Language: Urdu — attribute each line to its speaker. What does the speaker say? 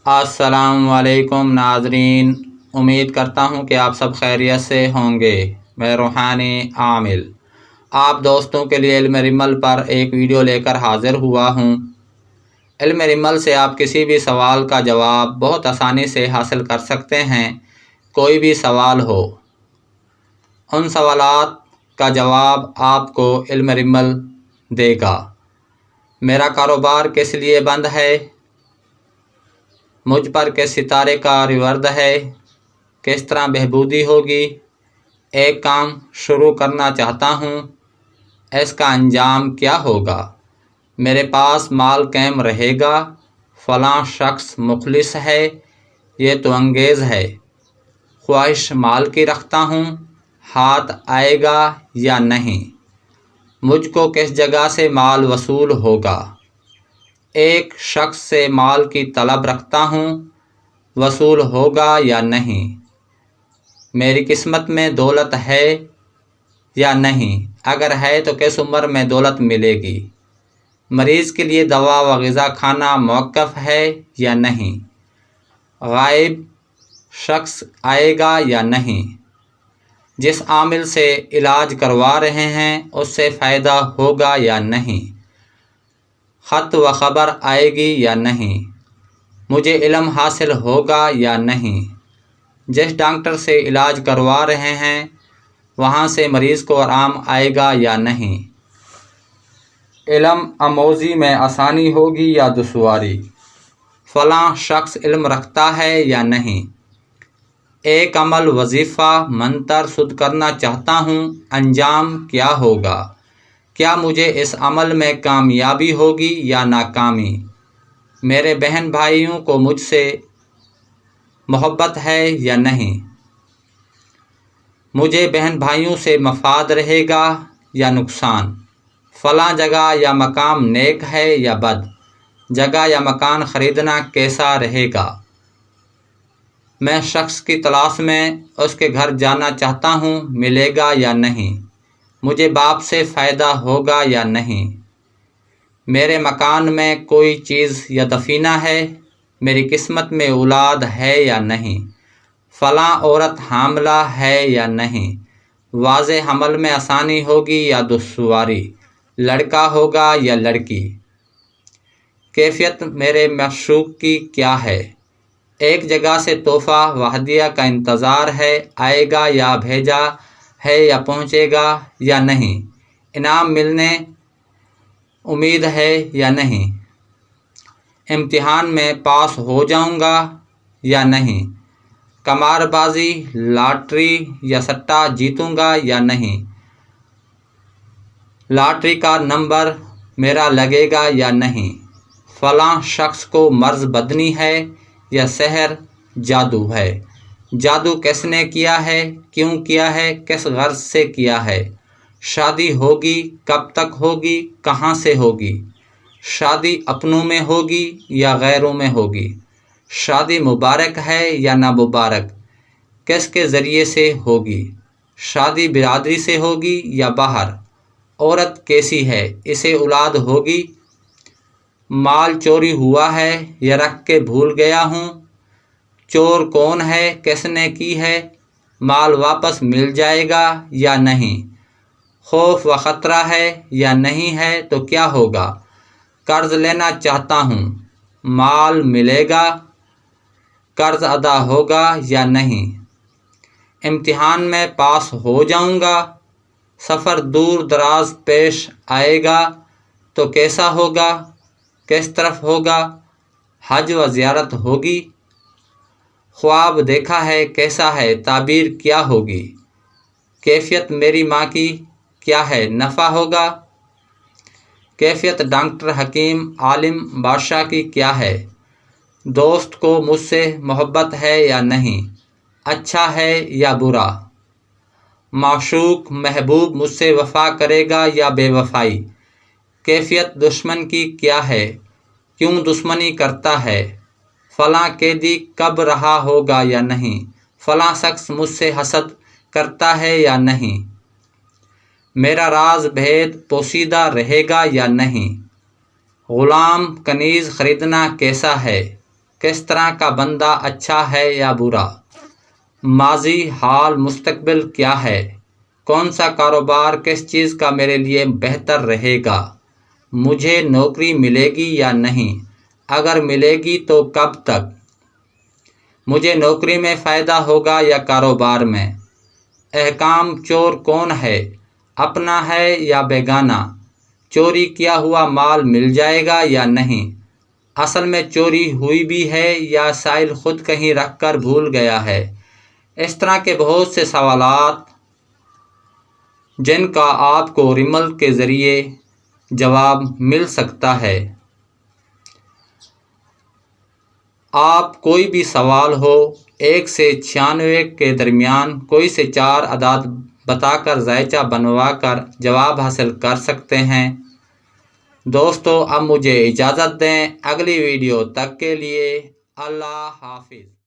Speaker 1: السلام علیکم ناظرین، امید کرتا ہوں کہ آپ سب خیریت سے ہوں گے۔ میں روحانی عامل آپ دوستوں کے لیے علم رمل پر ایک ویڈیو لے کر حاضر ہوا ہوں۔ علم رمل سے آپ کسی بھی سوال کا جواب بہت آسانی سے حاصل کر سکتے ہیں۔ کوئی بھی سوال ہو، ان سوالات کا جواب آپ کو علم رمل دے گا۔ میرا کاروبار کس لیے بند ہے؟ مجھ پر کس ستارے کا ریورد ہے؟ کس طرح بہبودی ہوگی؟ ایک کام شروع کرنا چاہتا ہوں، اس کا انجام کیا ہوگا؟ میرے پاس مال قائم رہے گا؟ فلاں شخص مخلص ہے، یہ تو انگیز ہے۔ خواہش مال کی رکھتا ہوں، ہاتھ آئے گا یا نہیں؟ مجھ کو کس جگہ سے مال وصول ہوگا؟ ایک شخص سے مال کی طلب رکھتا ہوں، وصول ہوگا یا نہیں؟ میری قسمت میں دولت ہے یا نہیں؟ اگر ہے تو کس عمر میں دولت ملے گی؟ مریض کے لیے دوا و غذا کھانا موقف ہے یا نہیں؟ غائب شخص آئے گا یا نہیں؟ جس عامل سے علاج کروا رہے ہیں اس سے فائدہ ہوگا یا نہیں؟ خط و خبر آئے گی یا نہیں؟ مجھے علم حاصل ہوگا یا نہیں؟ جس ڈاکٹر سے علاج کروا رہے ہیں وہاں سے مریض کو آرام آئے گا یا نہیں؟ علم آموزی میں آسانی ہوگی یا دشواری؟ فلاں شخص علم رکھتا ہے یا نہیں؟ ایک عمل وظیفہ منتر سدھ کرنا چاہتا ہوں، انجام کیا ہوگا؟ کیا مجھے اس عمل میں کامیابی ہوگی یا ناکامی؟ میرے بہن بھائیوں کو مجھ سے محبت ہے یا نہیں؟ مجھے بہن بھائیوں سے مفاد رہے گا یا نقصان؟ فلاں جگہ یا مقام نیک ہے یا بد؟ جگہ یا مکان خریدنا کیسا رہے گا؟ میں شخص کی تلاش میں اس کے گھر جانا چاہتا ہوں، ملے گا یا نہیں؟ مجھے باپ سے فائدہ ہوگا یا نہیں؟ میرے مکان میں کوئی چیز یا دفینہ ہے؟ میری قسمت میں اولاد ہے یا نہیں؟ فلاں عورت حاملہ ہے یا نہیں؟ واضح حمل میں آسانی ہوگی یا دشواری؟ لڑکا ہوگا یا لڑکی؟ کیفیت میرے معشوق کی کیا ہے؟ ایک جگہ سے تحفہ و ہدیہ کا انتظار ہے، آئے گا یا بھیجا ہے یا پہنچے گا یا نہیں؟ انعام ملنے امید ہے یا نہیں؟ امتحان میں پاس ہو جاؤں گا یا نہیں؟ قمار بازی، لاٹری یا سٹہ جیتوں گا یا نہیں؟ لاٹری کا نمبر میرا لگے گا یا نہیں؟ فلاں شخص کو مرض بدنی ہے یا سحر جادو ہے؟ جادو کس نے کیا ہے؟ کیوں کیا ہے؟ کس غرض سے کیا ہے؟ شادی ہوگی؟ کب تک ہوگی؟ کہاں سے ہوگی؟ شادی اپنوں میں ہوگی یا غیروں میں ہوگی؟ شادی مبارک ہے یا نامبارک؟ کس کے ذریعے سے ہوگی؟ شادی برادری سے ہوگی یا باہر؟ عورت کیسی ہے؟ اسے اولاد ہوگی؟ مال چوری ہوا ہے یا رکھ کے بھول گیا ہوں؟ چور کون ہے؟ کس نے کی ہے؟ مال واپس مل جائے گا یا نہیں؟ خوف و خطرہ ہے یا نہیں ہے تو کیا ہوگا؟ قرض لینا چاہتا ہوں، مال ملے گا؟ قرض ادا ہوگا یا نہیں؟ امتحان میں پاس ہو جاؤں گا؟ سفر دور دراز پیش آئے گا تو کیسا ہوگا؟ کس طرف ہوگا؟ حج و زیارت ہوگی؟ خواب دیکھا ہے کیسا ہے؟ تعبیر کیا ہوگی؟ کیفیت میری ماں کی کیا ہے؟ نفع ہوگا؟ کیفیت ڈاکٹر، حکیم، عالم، بادشاہ کی کیا ہے؟ دوست کو مجھ سے محبت ہے یا نہیں؟ اچھا ہے یا برا؟ معشوق محبوب مجھ سے وفا کرے گا یا بے وفائی؟ کیفیت دشمن کی کیا ہے؟ کیوں دشمنی کرتا ہے؟ فلاں قیدی کب رہا ہوگا یا نہیں؟ فلاں شخص مجھ سے حسد کرتا ہے یا نہیں؟ میرا راز بھید پوشیدہ رہے گا یا نہیں؟ غلام کنیز خریدنا کیسا ہے؟ کس طرح کا بندہ اچھا ہے یا برا؟ ماضی، حال، مستقبل کیا ہے؟ کون سا کاروبار کس چیز کا میرے لیے بہتر رہے گا؟ مجھے نوکری ملے گی یا نہیں؟ اگر ملے گی تو کب تک؟ مجھے نوکری میں فائدہ ہوگا یا کاروبار میں؟ احکام چور کون ہے؟ اپنا ہے یا بیگانہ؟ چوری کیا ہوا مال مل جائے گا یا نہیں؟ اصل میں چوری ہوئی بھی ہے یا سائل خود کہیں رکھ کر بھول گیا ہے؟ اس طرح کے بہت سے سوالات جن کا آپ کو ریمل کے ذریعے جواب مل سکتا ہے۔ آپ کوئی بھی سوال ہو 1 سے 96 کے درمیان کوئی سے 4 اعداد بتا کر ذائچہ بنوا کر جواب حاصل کر سکتے ہیں۔ دوستو اب مجھے اجازت دیں، اگلی ویڈیو تک کے لیے اللہ حافظ۔